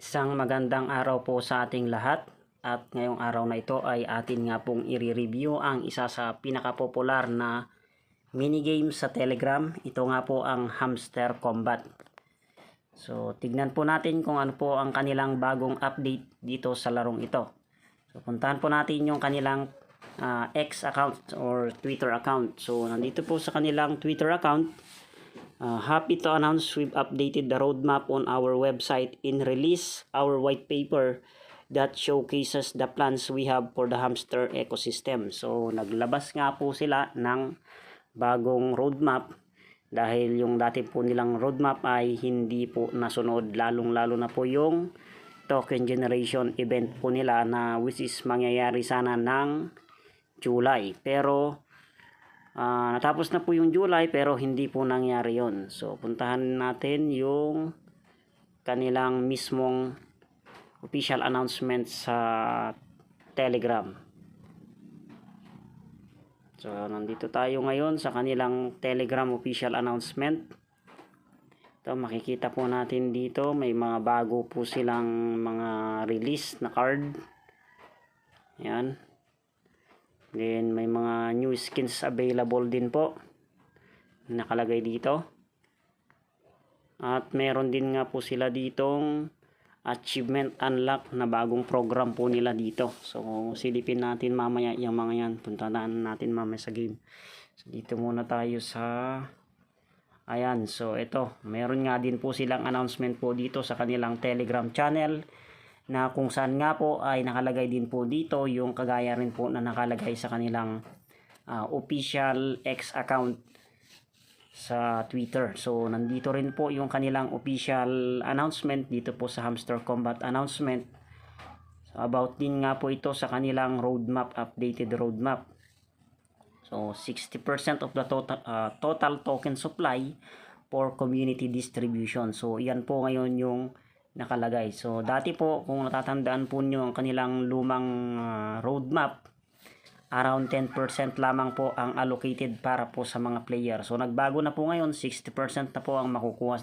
Isang magandang araw po sa ating lahat, at ngayong araw na ito ay atin nga pong i-review ang isa sa pinakapopular na minigame sa Telegram. Ito nga po ang Hamster Combat. So tignan po natin kung ano po ang kanilang bagong update dito sa larong ito. So puntahan po natin yung kanilang X account or Twitter account. So nandito po sa kanilang Twitter account. Happy to announce we've updated the roadmap on our website and release our white paper that showcases the plans we have for the hamster ecosystem. So naglabas nga po sila ng bagong roadmap dahil yung dati po nilang roadmap ay hindi po nasunod, lalong-lalo na po yung token generation event po nila na which is mangyayari sana ng July. Pero natapos na po yung July pero hindi po nangyari yon. So puntahan natin yung kanilang mismong official announcement sa Telegram. So nandito tayo ngayon sa kanilang Telegram official announcement. Ito, makikita po natin dito may mga bago po silang mga release na card. Yan. Then may mga new skins available din po nakalagay dito. At meron din nga po sila ditong achievement unlock na bagong program po nila dito. So silipin natin mamaya yung mga yan. Puntahan natin mamaya sa game. So dito muna tayo sa ayan. So ito, meron nga din po silang announcement po dito sa kanilang Telegram channel, na kung saan nga po ay nakalagay din po dito yung kagaya rin po na nakalagay sa kanilang official X account sa Twitter. So nandito rin po yung kanilang official announcement dito po sa Hamster Combat announcement. So, about din nga po ito sa kanilang roadmap, updated roadmap. So 60% of the total token supply for community distribution. So yan po ngayon yung nakalagay. So dati po, kung natatandaan po nyo ang kanilang lumang roadmap, around 10% lamang po ang allocated para po sa mga player. So nagbago na po ngayon, 60% na po ang makukuha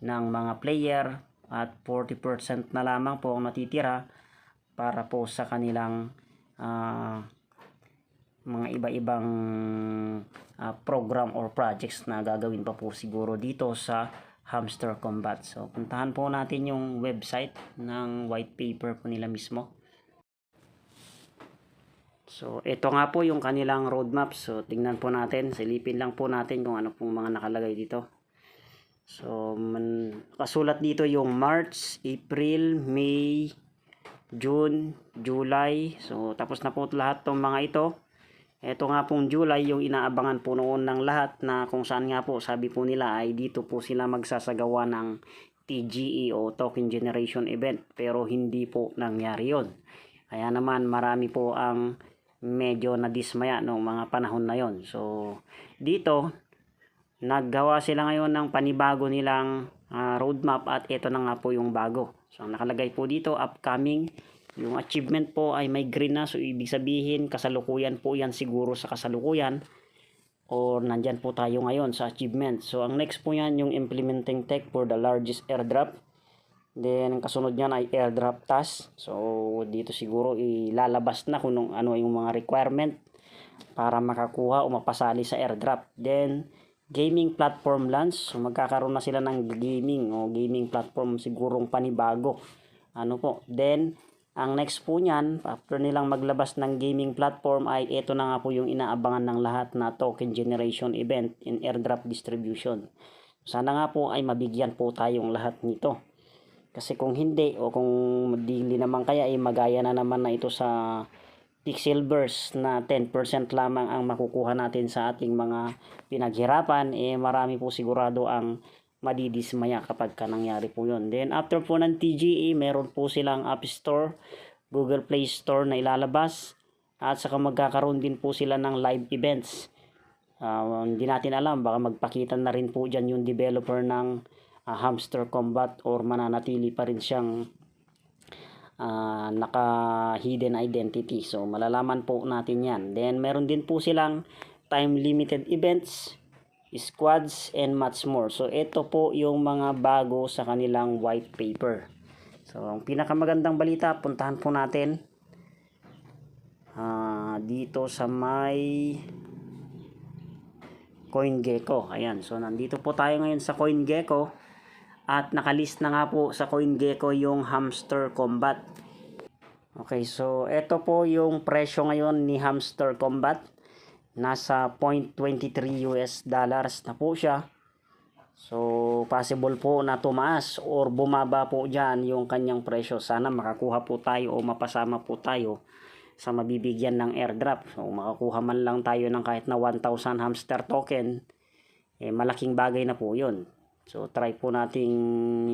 ng mga player at 40% na lamang po ang natitira para po sa kanilang mga iba-ibang program or projects na gagawin pa po siguro dito sa Hamster Combat. So puntahan po natin yung website ng white paper po nila mismo. So ito nga po yung kanilang roadmap. So tingnan po natin, silipin lang po natin kung ano pong mga nakalagay dito. So kasulat dito yung March, April, May, June, July. So tapos na po lahat tong mga ito. Ito nga pong July yung inaabangan po noon ng lahat, na kung saan nga po sabi po nila ay dito po sila magsasagawa ng TGE o Token Generation Event, pero hindi po nangyari yon. Kaya naman marami po ang medyo nadismaya noong mga panahon na yon. So dito naggawa sila ngayon ng panibago nilang roadmap, at ito na nga po yung bago. So nakalagay po dito upcoming. Yung achievement po ay may green na, so ibig sabihin kasalukuyan po yan siguro sa kasalukuyan, or nandyan po tayo ngayon sa achievement. So ang next po yan yung implementing tech for the largest airdrop. Then kasunod nyan ay airdrop task. So dito siguro ilalabas na kung ano yung mga requirement para makakuha o mapasali sa airdrop. Then gaming platform launch. So magkakaroon na sila ng gaming platform, sigurong panibago. Ano po. Then ang next po niyan, after nilang maglabas ng gaming platform, ay ito na nga po yung inaabangan ng lahat na token generation event in airdrop distribution. Sana nga po ay mabigyan po tayong lahat nito. Kasi kung hindi, o kung dili naman kaya, ay magaya na naman na ito sa Pixel Burst na 10% lamang ang makukuha natin sa ating mga pinaghirapan. Marami po sigurado ang madidismaya kapag nangyari po yun. Then after po ng TGE, meron po silang App Store, Google Play Store na ilalabas, at saka magkakaroon din po sila ng live events. Hindi natin alam, baka magpakita na rin po dyan yung developer ng Hamster Combat, or mananatili pa rin siyang naka-hidden identity. So malalaman po natin yan. Then meron din po silang time-limited events, squads, and much more. So ito po yung mga bago sa kanilang white paper. So, ang pinakamagandang balita, puntahan po natin dito sa may CoinGecko. Ayan, so nandito po tayo ngayon sa CoinGecko at nakalist na nga po sa CoinGecko yung Hamster Combat. Okay, so ito po yung presyo ngayon ni Hamster Combat. Nasa 0.23 US dollars na po siya. So, possible po na tumaas or bumaba po dyan yung kanyang presyo. Sana makakuha po tayo o mapasama po tayo sa mabibigyan ng airdrop. So, makakuha man lang tayo ng kahit na 1,000 hamster token, malaking bagay na po yun. So, try po nating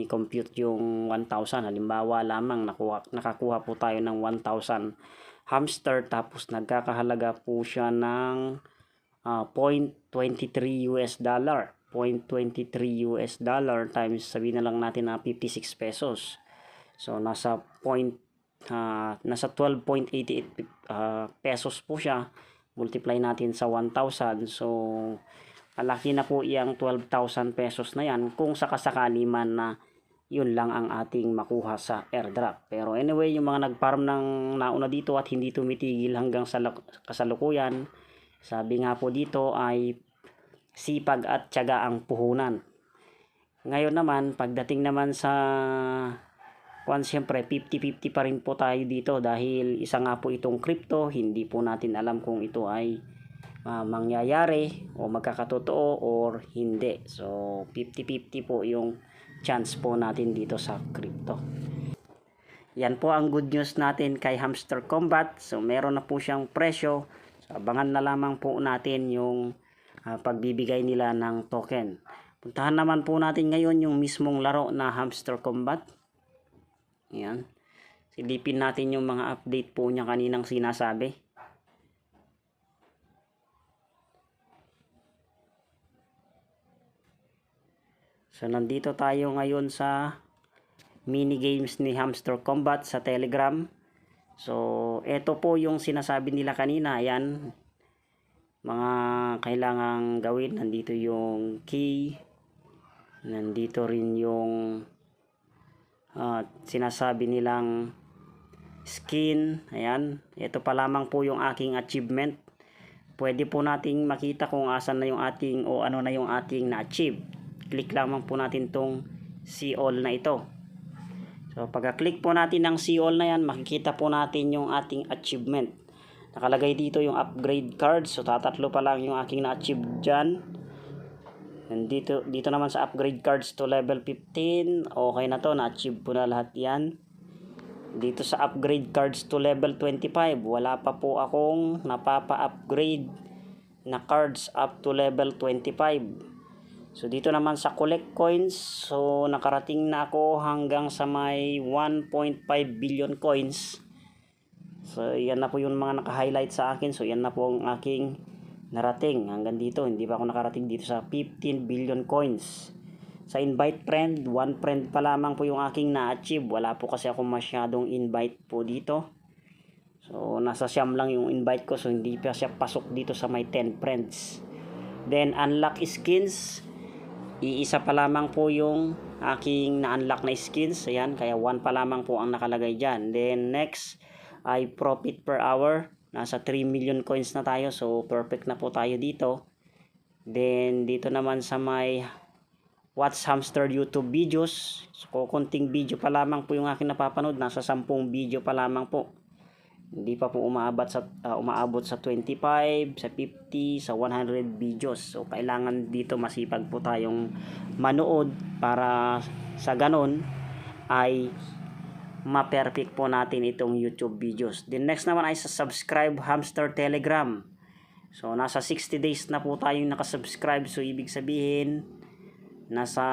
i-compute yung 1,000. Halimbawa lamang, nakakuha po tayo ng 1,000 hamster, tapos nagkakahalaga po siya ng 0.23 US dollar. 0.23 US dollar times, sabihin na lang natin na 56 pesos. So, nasa 12.88 pesos po siya. Multiply natin sa 1,000. So, malaki na po iyang 12,000 pesos na yan kung sakasakali man na yun lang ang ating makuha sa airdrop. Pero anyway, yung mga nag-farm ng nauna dito at hindi tumitigil hanggang sa kasalukuyan, sabi nga po dito ay sipag at tiyaga ang puhunan. Ngayon naman, pagdating naman sa siyempre 50-50 pa rin po tayo dito dahil isa nga po itong crypto, hindi po natin alam kung ito ay mangyayari o magkakatotoo or hindi. So 50-50 po yung chance po natin dito sa crypto. Yan po ang good news natin kay Hamster Combat. So meron na po siyang presyo. So, abangan na lamang po natin yung pagbibigay nila ng token. Puntahan naman po natin ngayon yung mismong laro na Hamster Combat. Ayan. Silipin natin yung mga update po niya kaninang sinasabi. So, nandito tayo ngayon sa mini games ni Hamster Combat sa Telegram. So, ito po yung sinasabi nila kanina. Ayan. Mga kailangang gawin. Nandito yung key. Nandito rin yung sinasabi nilang skin. Ayan. Ito pa lamang po yung aking achievement. Pwede po nating makita kung asan na yung ating o ano na yung ating na-achieve. Click lamang po natin tong see all na ito. So pagka-click po natin ng see all na yan, makikita po natin yung ating achievement. Nakalagay dito yung upgrade cards. So tatatlo pa lang yung aking na-achieve dyan. And dito naman sa upgrade cards to level 15, okay na to, na-achieve po na lahat yan. Dito sa upgrade cards to level 25, wala pa po akong napapa-upgrade na cards up to level 25. So dito naman sa collect coins, so nakarating na ako hanggang sa may 1.5 billion coins. So yan na po yung mga naka-highlight sa akin. So yan na po ang aking narating hanggang dito. Hindi pa ako nakarating dito sa 15 billion coins. Sa invite friend, 1 friend pa lamang po yung aking na-achieve. Wala po kasi ako masyadong invite po dito. So nasa siyam lang yung invite ko. So hindi pa siya pasok dito sa may 10 friends. Then unlock skins, iisa pa lamang po yung aking na-unlock na skins. Ayan, kaya 1 pa lamang po ang nakalagay dyan. Then next ay profit per hour. Nasa 3 million coins na tayo. So perfect na po tayo dito. Then dito naman sa may watch hamster YouTube videos. So konting video pa lamang po yung aking napapanood. Nasa 10 video pa lamang po. Hindi pa po umaabot sa 25, sa 50, sa 100 videos. So kailangan dito masipag po tayong manood para sa ganon ay ma-perfect po natin itong YouTube videos. The next naman ay sa subscribe Hamster Telegram. So nasa 60 days na po tayong nakasubscribe. So ibig sabihin nasa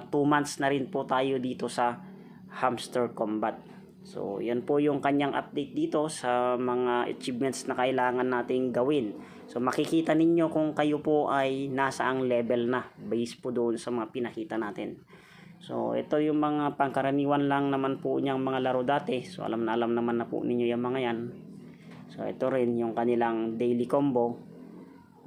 2 months na rin po tayo dito sa Hamster Combat. So yan po yung kanyang update dito sa mga achievements na kailangan nating gawin. So makikita ninyo kung kayo po ay nasa ang level na based po doon sa mga pinakita natin. So ito yung mga pangkaraniwan lang naman po niyang mga laro dati. So alam naman na po ninyo yung mga yan. So ito rin yung kanilang daily combo.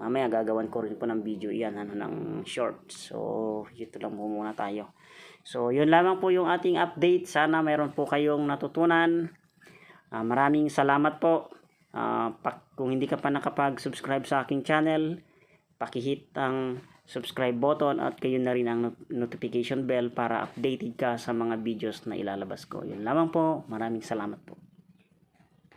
Mamaya gagawan ko rin po ng video yan ng short. So ito lang po muna tayo. So, yun lamang po yung ating update. Sana mayroon po kayong natutunan. Maraming salamat po. Kung hindi ka pa nakapag-subscribe sa aking channel, paki-hit ang subscribe button at kayo na rin ang notification bell para updated ka sa mga videos na ilalabas ko. Yun lamang po. Maraming salamat po.